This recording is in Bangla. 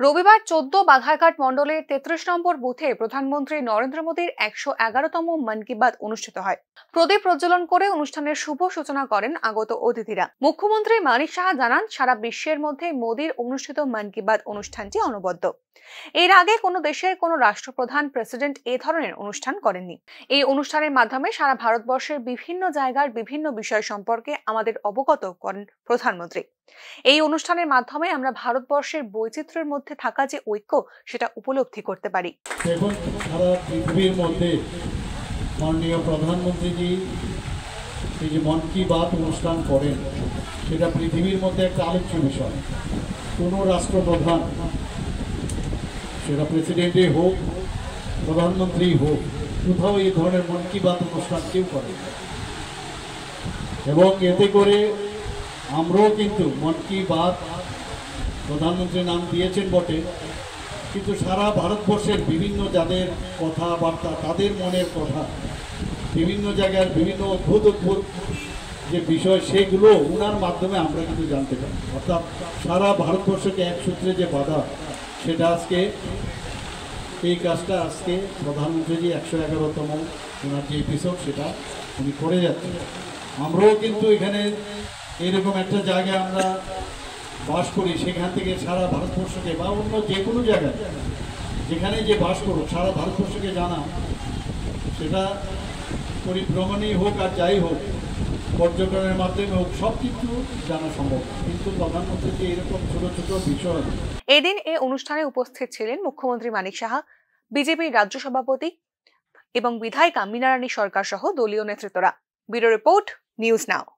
রবিবার 14 বাধারঘাট মণ্ডলের 33 নম্বর বুথে প্রধানমন্ত্রী নরেন্দ্র মোদীর 111তম মন কি বাত অনুষ্ঠিত হয়। প্রদীপ প্রজ্বলন করে অনুষ্ঠানের শুভ সূচনা করেন আগত অতিথিরা। মুখ্যমন্ত্রী মানিক সাহা জানান, সারা বিশ্বের মধ্যে মোদীর অনুষ্ঠিত মন কি বাত অনুষ্ঠানটি অনবদ্য। এর আগে কোনো দেশের কোনো রাষ্ট্রপ্রধান প্রেসিডেন্ট এ ধরনের অনুষ্ঠান করেননি। এই অনুষ্ঠানের মাধ্যমে সারা ভারতবর্ষের বিভিন্ন জায়গার বিভিন্ন বিষয় সম্পর্কে আমাদের অবগত করেন প্রধানমন্ত্রী। এই অনুষ্ঠানের মাধ্যমে আমরা ভারতবর্ষের বৈচিত্র্যের মধ্যে থাকা যে ঐক্য, সেটা উপলব্ধি করতে পারি। দেখুন, সারা পৃথিবীর মধ্যে মাননীয় প্রধানমন্ত্রীজি এই যে মন কি বাত অনুষ্ঠান করেন, সেটা পৃথিবীর মধ্যে একটা আলোচ্য বিষয়। কোনো রাষ্ট্রপ্রধান, সেটা প্রেসিডেন্টই হোক, প্রধানমন্ত্রী হোক, কোথাও এই ধরনের মন কি বাত অনুষ্ঠান কেউ করে। এবং এতে করে আমরাও কিন্তু মন কি বাত প্রধানমন্ত্রী নাম দিয়েছেন বটে, কিন্তু সারা ভারতবর্ষের বিভিন্ন যাদের কথাবার্তা, তাদের মনের কথা, বিভিন্ন জায়গার বিভিন্ন অদ্ভুত অদ্ভুত যে বিষয়, সেগুলো ওনার মাধ্যমে আমরা কিন্তু জানতে পারি। অর্থাৎ সারা ভারতবর্ষকে এক সূত্রে যে বাধা, সেটা আজকে এই কাজটা আজকে প্রধানমন্ত্রী 111তম ওনার যে এপিসোড, সেটা উনি করে যাচ্ছেন। আমরাও কিন্তু এখানে এরকম একটা জায়গায় আমরা বাস করি, সেখান থেকে সারা ভারতবর্ষকে বা অন্য যে কোনো জায়গায় যেখানে যে বাস করুক, সারা ভারতবর্ষকে জানা, সেটা পরিভ্রমণই হোক আর যাই হোক, পর্যটনের মাধ্যমে হোক, সব কিছু জানা সম্ভব। কিন্তু প্রধানমন্ত্রী যে এরকম ছোট ছোট বিষয়। এদিন এই অনুষ্ঠানে উপস্থিত ছিলেন মুখ্যমন্ত্রী মানিক সাহা, বিজেপির রাজ্য সভাপতি এবং বিধায়িকা মীনা রানী সরকার সহ দলীয় নেতৃত্বরা। Bureau report, news now.